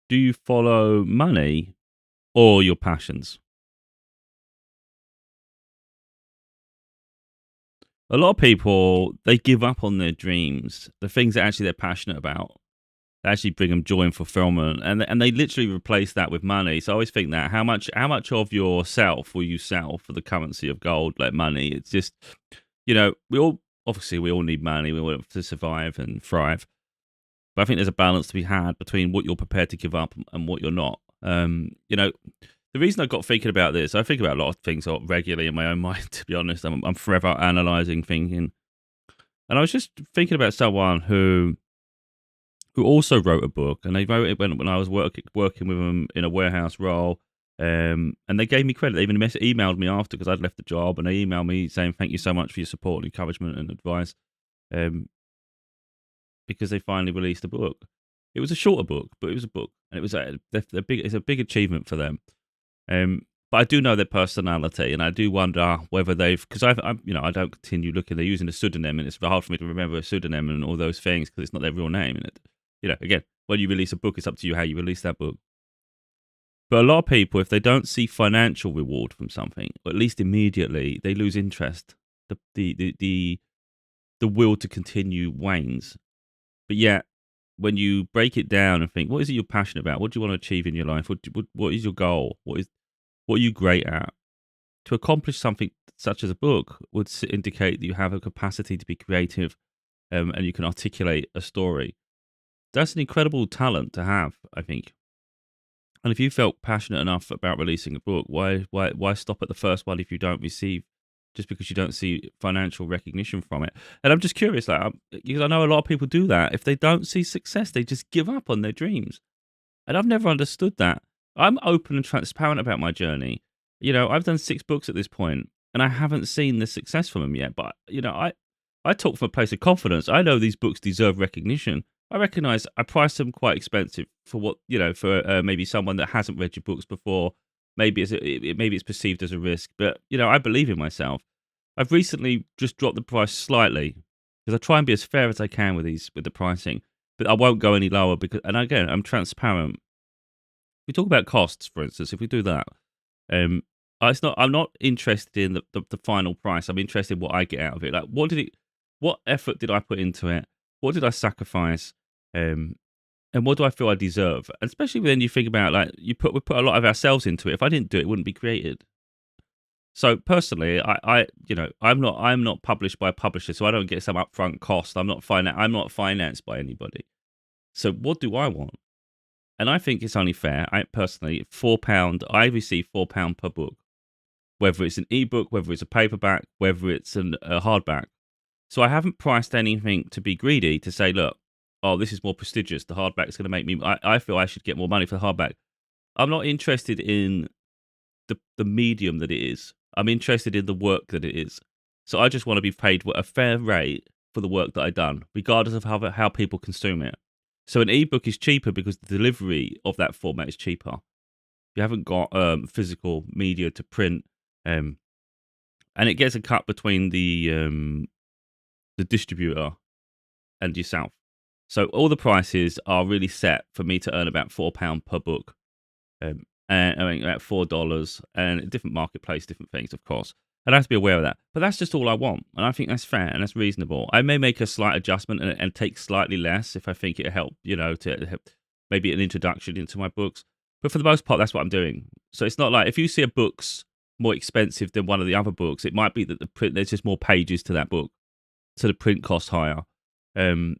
Do you follow money or your passions? A lot of people, they give up on their dreams, the things that actually they're passionate about, that actually bring them joy and fulfillment, and they literally replace that with money. So I always think that how much of yourself will you sell for the currency of gold, like money? It's just, we all obviously we all need money, we want to survive and thrive. But I think there's a balance to be had between what you're prepared to give up and what you're not. The reason I got thinking about this, I think about a lot of things regularly in my own mind. To be honest, I'm forever analyzing, thinking, and I was just thinking about someone who also wrote a book, and they wrote it when I was working with them in a warehouse role. And they gave me credit. They even emailed me after because I'd left the job, and they emailed me saying thank you so much for your support and encouragement and advice. Um, because they finally released a book. It was a shorter book, but it was a book, and it was it's a big achievement for them. But I do know their personality, and I do wonder whether they've because I don't continue looking. They're using a pseudonym, and it's very hard for me to remember a pseudonym and all those things because it's not their real name. And again, when you release a book, it's up to you how you release that book. But a lot of people, if they don't see financial reward from something, or at least immediately, they lose interest. The will to continue wanes. But yet, when you break it down and think, what is it you're passionate about? What do you want to achieve in your life? What is your goal? What are you great at? To accomplish something such as a book would indicate that you have a capacity to be creative, and you can articulate a story. That's an incredible talent to have, I think. And if you felt passionate enough about releasing a book, why stop at the first one if you don't receive just because you don't see financial recognition from it? And I'm just curious, because I know a lot of people do that. If they don't see success, they just give up on their dreams. And I've never understood that. I'm open and transparent about my journey. I've done 6 books at this point, and I haven't seen the success from them yet. But I talk from a place of confidence. I know these books deserve recognition. I recognize I priced them quite expensive for for maybe someone that hasn't read your books before. Maybe it's perceived as a risk, but I believe in myself. I've recently just dropped the price slightly because I try and be as fair as I can with the pricing, but I won't go any lower because, and again, I'm transparent. We talk about costs, for instance. If we do that, um, I'm not interested in the final price. I'm interested in what I get out of it. Like, what effort did I put into it? What did I sacrifice? Um, and what do I feel I deserve? And especially when you think about like we put a lot of ourselves into it. If I didn't do it, it wouldn't be created. So personally, I'm not published by a publisher, so I don't get some upfront cost. I'm not financed by anybody. So what do I want? And I think it's only fair. I personally, £4. I receive £4 per book, whether it's an ebook, whether it's a paperback, whether it's a hardback. So I haven't priced anything to be greedy to say, look, oh, this is more prestigious. The hardback is going to make me. I feel I should get more money for the hardback. I'm not interested in the medium that it is. I'm interested in the work that it is. So I just want to be paid a fair rate for the work that I've done, regardless of how people consume it. So an ebook is cheaper because the delivery of that format is cheaper. You haven't got physical media to print, um, and it gets a cut between the distributor and yourself. So all the prices are really set for me to earn about £4 per book, and I mean about $4, and different marketplace, different things, of course. And I have to be aware of that. But that's just all I want, and I think that's fair and that's reasonable. I may make a slight adjustment and take slightly less if I think it'll help, to help, maybe an introduction into my books. But for the most part, that's what I'm doing. So it's not like if you see a book's more expensive than one of the other books, it might be that there's just more pages to that book, so the print costs higher. Um,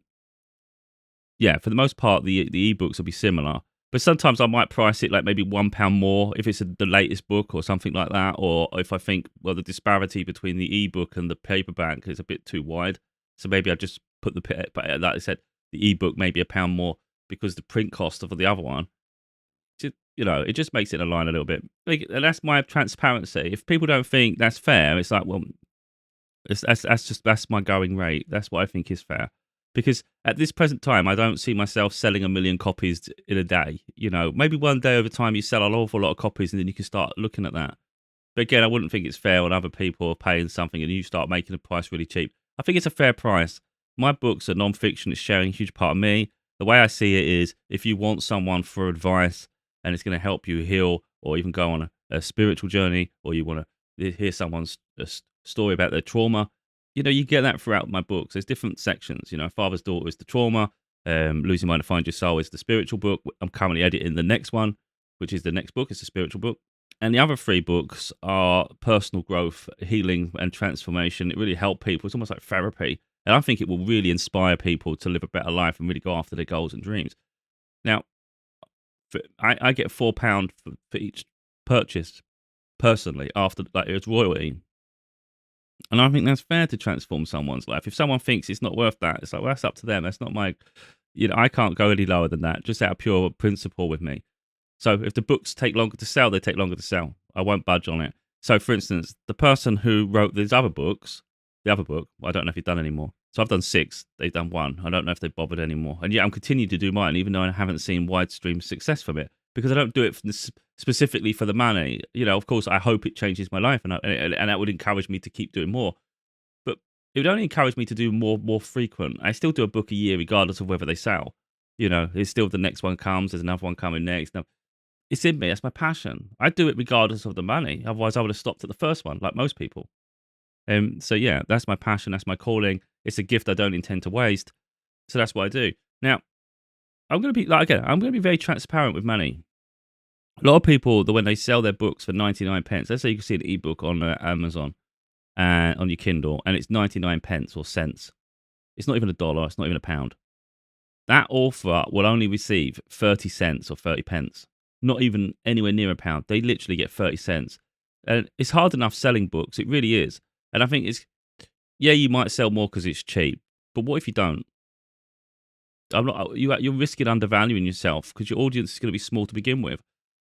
yeah, for the most part, the ebooks will be similar. But sometimes I might price it like maybe £1 more if it's the latest book or something like that, or if I think the disparity between the ebook and the paperback is a bit too wide, so maybe I just put like I said, the ebook maybe £1 more because the print cost of the other one. It just makes it align a little bit. And that's my transparency. If people don't think that's fair, it's like, well, that's my going rate. That's what I think is fair. Because at this present time, I don't see myself selling 1 million copies in a day. Maybe one day over time you sell an awful lot of copies, and then you can start looking at that. But again, I wouldn't think it's fair when other people are paying something and you start making the price really cheap. I think it's a fair price. My books are non-fiction. It's sharing a huge part of me. The way I see it is, if you want someone for advice and it's going to help you heal or even go on a spiritual journey, or you want to hear someone's story about their trauma, you get that throughout my books. There's different sections. Father's Daughter is the trauma. Losing Mind to Find Your Soul is the spiritual book. I'm currently editing the next one, which is the next book. It's a spiritual book. And the other 3 books are personal growth, healing, and transformation. It really helps people. It's almost like therapy. And I think it will really inspire people to live a better life and really go after their goals and dreams. Now, I get £4 for each purchase personally after it's royalty. And I think that's fair to transform someone's life. If someone thinks it's not worth that, it's like, well, that's up to them. That's not my, I can't go any lower than that, just out of pure principle with me. So if the books take longer to sell, they take longer to sell. I won't budge on it. So, for instance, the person who wrote these other books, the other book, I don't know if he's done any more. So I've done 6. They've done 1. I don't know if they've bothered anymore. And yet I'm continuing to do mine, even though I haven't seen widestream success from it, because I don't do it specifically for the money. Of course, I hope it changes my life, and that would encourage me to keep doing more. But it would only encourage me to do more frequent. I still do a book a year, regardless of whether they sell. It's still the next one comes. There's another one coming next. Now, it's in me. That's my passion. I do it regardless of the money. Otherwise, I would have stopped at the first one, like most people. So yeah, that's my passion. That's my calling. It's a gift I don't intend to waste. So that's what I do. Now, I'm going to be very transparent with money. A lot of people, when they sell their books for 99 pence, let's say you can see an ebook on Amazon and on your Kindle, and it's 99 pence or cents. It's not even $1. It's not even £1. That author will only receive 30 cents or 30 pence. Not even anywhere near £1. They literally get 30 cents. And it's hard enough selling books. It really is. And I think you might sell more because it's cheap. But what if you don't? You're risking undervaluing yourself because your audience is going to be small to begin with.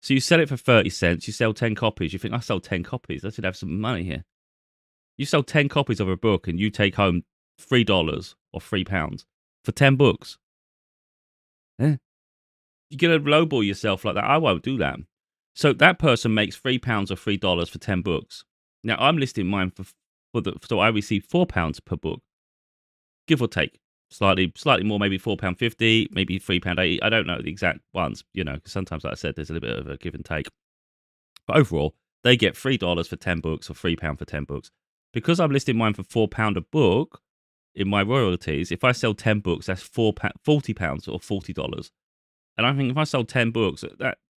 So you sell it for 30 cents. You sell 10 copies. You think, I sold 10 copies. I should have some money here. You sell 10 copies of a book and you take home $3 or £3 for 10 books. Eh? You're going to lowball yourself like that. I won't do that. So that person makes £3 or $3 for 10 books. Now I'm listing mine so I receive £4 per book, give or take, slightly more, maybe £4.50, maybe £3.80. I don't know the exact ones, because sometimes, like I said, there's a little bit of a give and take. But overall, they get $3 for 10 books or £3 for 10 books. Because I'm listing mine for £4 a book in my royalties, if I sell 10 books, that's £40 or $40. And I think if I sold 10 books,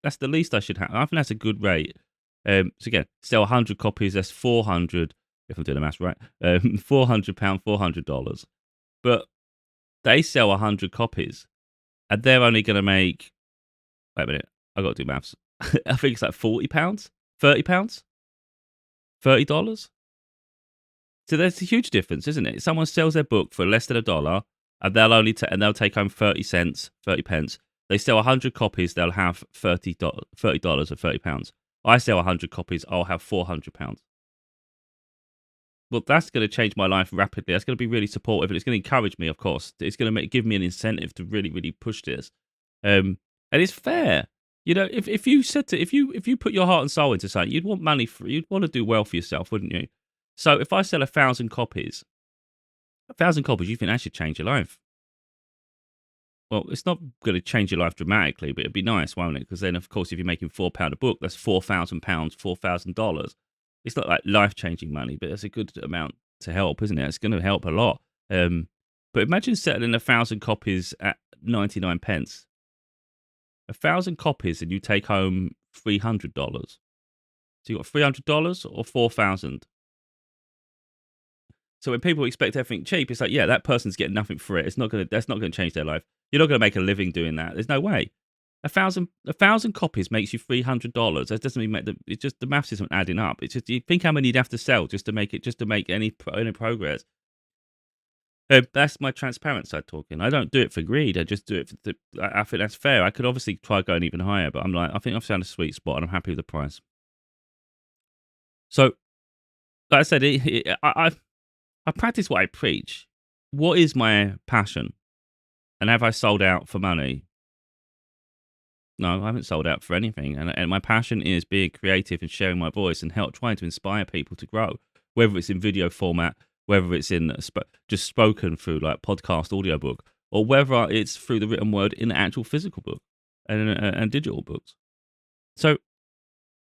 that's the least I should have. I think that's a good rate. So again, sell 100 copies, that's 400, if I'm doing the maths right, £400, $400. But they sell 100 copies, and they're only going to make, wait a minute, I've got to do maths. I think it's like £40, £30, $30. So there's a huge difference, isn't it? Someone sells their book for less than $1, and they'll take home 30 cents, 30 pence. They sell 100 copies, they'll have $30 or £30. I sell 100 copies, I'll have £400. Well, that's going to change my life rapidly. That's going to be really supportive, and it's going to encourage me, of course. It's going to give me an incentive to really, really push this. And it's fair. If you put your heart and soul into something, you'd want money you'd want to do well for yourself, wouldn't you? So if I sell 1,000 copies, you think that should change your life? Well, it's not going to change your life dramatically, but it'd be nice, won't it? Because then, of course, if you're making £4 a book, that's £4,000, $4,000. It's not like life-changing money, but it's a good amount to help, isn't it? It's going to help a lot. But imagine selling 1,000 copies at 99 pence. 1,000 copies and you take home $300. So you got $300 or 4,000. So when people expect everything cheap, it's like, yeah, that person's getting nothing for it. That's not going to change their life. You're not going to make a living doing that. There's no way. 1,000 copies makes you $300. That doesn't mean it's just the maths isn't adding up. It's just, you think how many you'd have to sell just to make any progress. That's my transparent side talking. I don't do it for greed. I just do it I think that's fair. I could obviously try going even higher, but I'm like, I think I've found a sweet spot and I'm happy with the price. So, like I said, I practice what I preach. What is my passion? And have I sold out for money? No, I haven't sold out for anything. And my passion is being creative and sharing my voice and trying to inspire people to grow, whether it's in video format, whether it's in just spoken through like podcast, audiobook, or whether it's through the written word in the actual physical book and digital books. So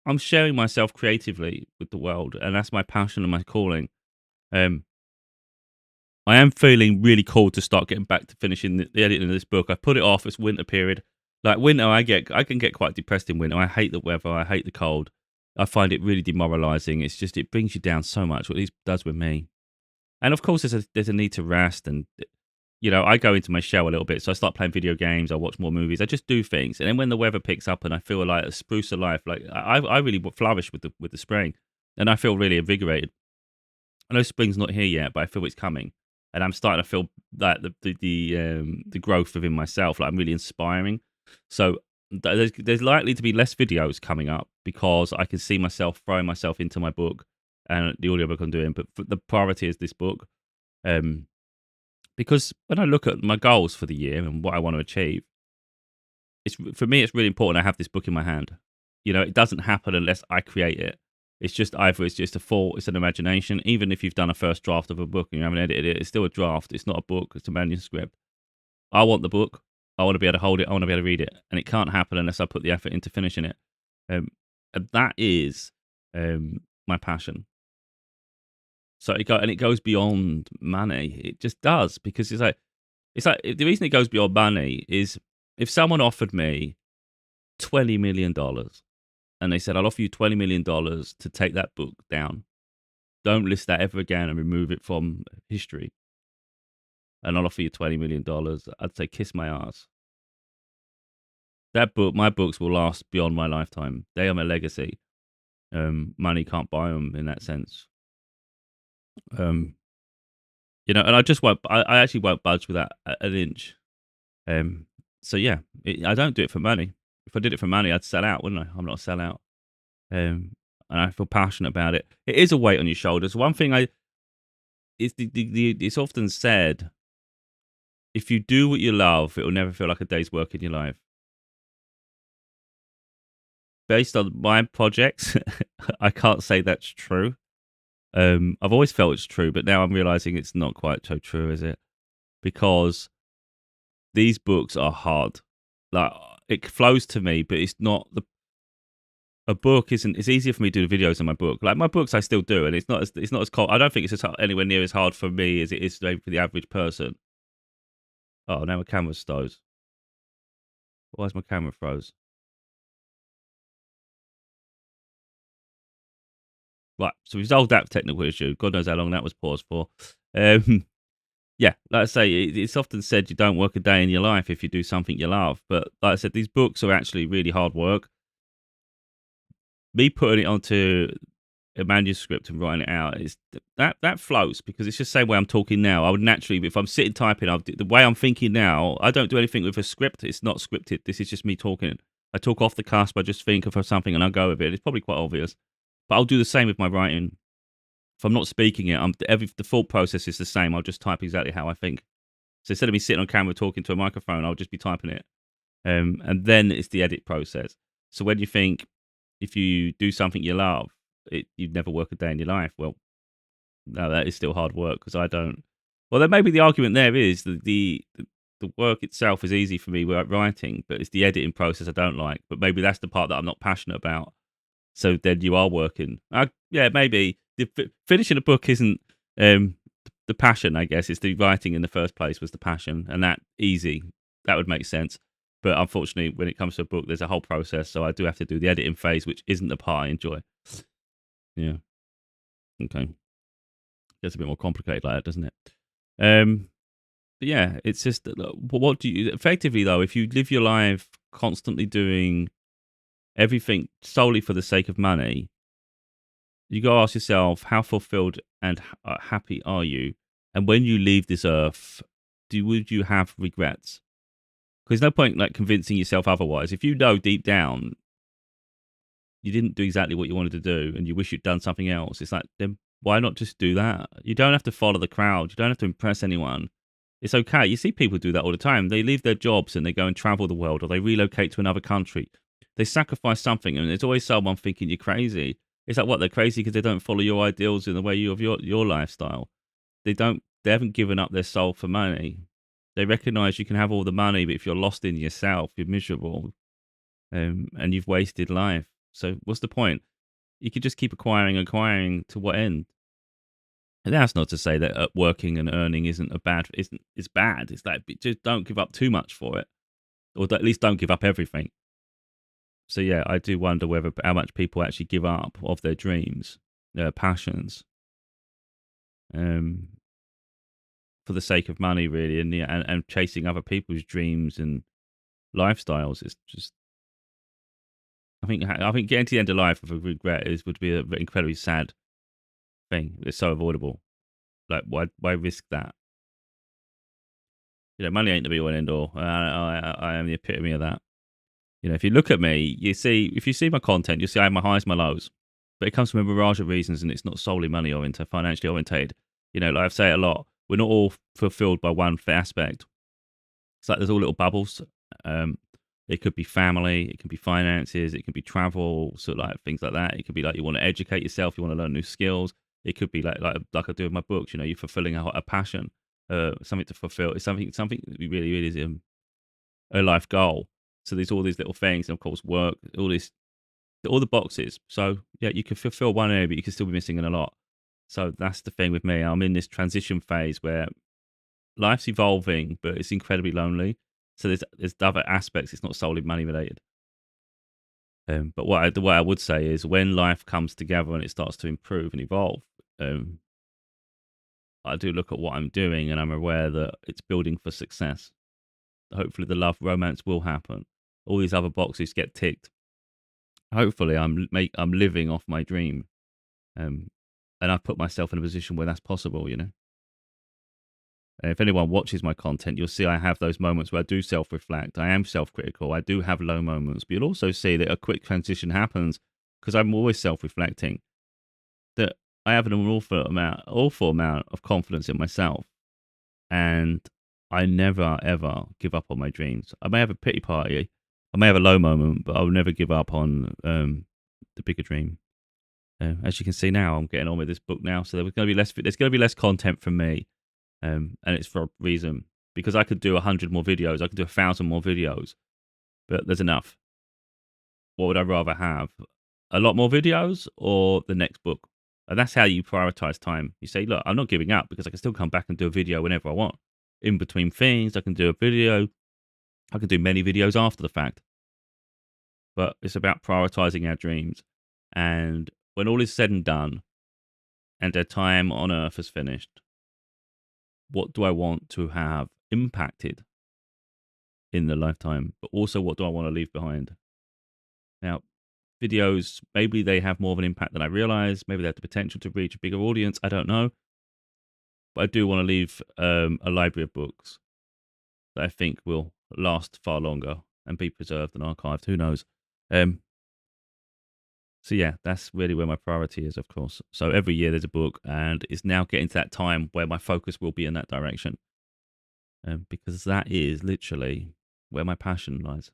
I'm sharing myself creatively with the world, and that's my passion and my calling. Um, I am feeling really cool to start getting back to finishing the editing of this book. I put it off. It's winter period. Like winter, I can get quite depressed in winter. I hate the weather. I hate the cold. I find it really demoralizing. It's just it brings you down so much. What it does with me. And of course, there's a need to rest, and I go into my shell a little bit. So I start playing video games. I watch more movies. I just do things, and then when the weather picks up and I feel like a spruce of life, like I really flourish with the spring, and I feel really invigorated. I know spring's not here yet, but I feel it's coming, and I'm starting to feel that the growth within myself. Like I'm really inspiring. So there's likely to be less videos coming up because I can see myself throwing myself into my book and the audiobook I'm doing. But the priority is this book, because when I look at my goals for the year and what I want to achieve, for me it's really important I have this book in my hand. It doesn't happen unless I create it. It's just either it's just a thought, it's an imagination. Even if you've done a first draft of a book and you haven't edited it, it's still a draft. It's not a book, it's a manuscript. I want the book. I want to be able to hold it. I want to be able to read it. And it can't happen unless I put the effort into finishing it. And that is my passion. So it goes beyond money. It just does, because it's like the reason it goes beyond money is if someone offered me $20 million and they said, I'll offer you $20 million to take that book down. Don't list that ever again and remove it from history. And I'll offer you $20 million. I'd say kiss my ass. My books will last beyond my lifetime. They are my legacy. Money can't buy them in that sense. And I just won't. I actually won't budge with that an inch. So yeah, I don't do it for money. If I did it for money, I'd sell out, wouldn't I? I'm not a sellout. And I feel passionate about it. It is a weight on your shoulders. One thing it's often said, if you do what you love, it will never feel like a day's work in your life. Based on my projects, I can't say that's true. I've always felt it's true, but now I'm realizing it's not quite so true, is it? Because these books are hard. Like it flows to me, but it's not a book isn't. It's easier for me to do the videos in my book. Like my books, I still do, and it's not as cold. I don't think it's anywhere near as hard for me as it is for the average person. Oh, now my camera froze. Why is my camera froze? Right, so we resolved that technical issue. God knows how long that was paused for. Yeah, like I say, it's often said you don't work a day in your life if you do something you love. But like I said, these books are actually really hard work. Me putting it onto a manuscript and writing it out is that floats, because it's just the same way I'm talking now. I would naturally, if I'm sitting typing, the way I'm thinking now, I don't do anything with a script. It's not scripted. This is just me talking. I talk off the cusp. I just think of something and I go with it. It's probably quite obvious, but I'll do the same with my writing. If I'm not speaking it, the thought process is the same. I'll just type exactly how I think. So instead of me sitting on camera talking to a microphone, I'll just be typing it. And then it's the edit process. So when you think, if you do something you love, you'd never work a day in your life. Well, no, that is still hard work, because I don't. Well, then maybe the argument there is that the work itself is easy for me writing, but it's the editing process I don't like. But maybe that's the part that I'm not passionate about. So then you are working. Yeah, maybe finishing a book isn't the passion. I guess it's the writing in the first place was the passion, and that easy. That would make sense. But unfortunately, when it comes to a book, there's a whole process. So I do have to do the editing phase, which isn't the part I enjoy. Yeah. Okay. Gets a bit more complicated like that, doesn't it? But yeah, it's just what do you effectively though? If you live your life constantly doing everything solely for the sake of money, you got to ask yourself, how fulfilled and happy are you? And when you leave this earth, would you have regrets? Because there's no point like convincing yourself otherwise. If you know deep down you didn't do exactly what you wanted to do and you wish you'd done something else, it's like, then why not just do that? You don't have to follow the crowd. You don't have to impress anyone. It's okay. You see people do that all the time. They leave their jobs and they go and travel the world, or they relocate to another country. They sacrifice something, and there's always someone thinking you're crazy. It's like, what, they're crazy because they don't follow your ideals in the way of your lifestyle. They haven't given up their soul for money. They recognize you can have all the money, but if you're lost in yourself, you're miserable, and you've wasted life. So what's the point? You could just keep acquiring to what end? And that's not to say that working and earning isn't a bad. Isn't it's bad. It's like just don't give up too much for it, or at least don't give up everything. So yeah, I do wonder whether how much people actually give up of their dreams, their passions, um, for the sake of money, really, and yeah, and chasing other people's dreams and lifestyles. It's just, I think getting to the end of life with a regret would be an incredibly sad thing. It's so avoidable. Like, why risk that? Money ain't the be all and end all. I am the epitome of that. If you look at me, if you see my content, you'll see I have my highs, my lows. But it comes from a barrage of reasons, and it's not solely money oriented, financially oriented. Like I say a lot, we're not all fulfilled by one aspect. It's like there's all little bubbles. Um, it could be family, it can be finances, it can be travel, sort of like things like that. It could be like you want to educate yourself, you want to learn new skills. It could be like I do with my books. You're fulfilling a passion, something to fulfill. It's something that really is a life goal. So there's all these little things, and of course, work, all the boxes. So yeah, you can fulfill one area, but you can still be missing in a lot. So that's the thing with me. I'm in this transition phase where life's evolving, but it's incredibly lonely. So there's other aspects. It's not solely money related. But what I would say is when life comes together and it starts to improve and evolve, I do look at what I'm doing and I'm aware that it's building for success. Hopefully, the love romance will happen. All these other boxes get ticked. Hopefully, I'm living off my dream, and I've put myself in a position where that's possible. And if anyone watches my content, you'll see I have those moments where I do self-reflect. I am self-critical. I do have low moments, but you'll also see that a quick transition happens because I'm always self-reflecting. That I have an awful amount of confidence in myself, and I never ever give up on my dreams. I may have a pity party, I may have a low moment, but I will never give up on the bigger dream. As you can see now, I'm getting on with this book now, so there's going to be less. There's going to be less content from me, and it's for a reason because I could do 100 more videos, I could do 1,000 more videos, but there's enough. What would I rather have? A lot more videos or the next book? And that's how you prioritize time. You say, look, I'm not giving up because I can still come back and do a video whenever I want. In between things, I can do a video. I can do many videos after the fact. But it's about prioritizing our dreams. And when all is said and done and their time on earth is finished, what do I want to have impacted in the lifetime? But also, what do I want to leave behind? Now, videos, maybe they have more of an impact than I realize. Maybe they have the potential to reach a bigger audience. I don't know. But I do want to leave a library of books that I think will last far longer and be preserved and archived. Who knows? So yeah, that's really where my priority is, of course. So every year there's a book, and it's now getting to that time where my focus will be in that direction, because that is literally where my passion lies.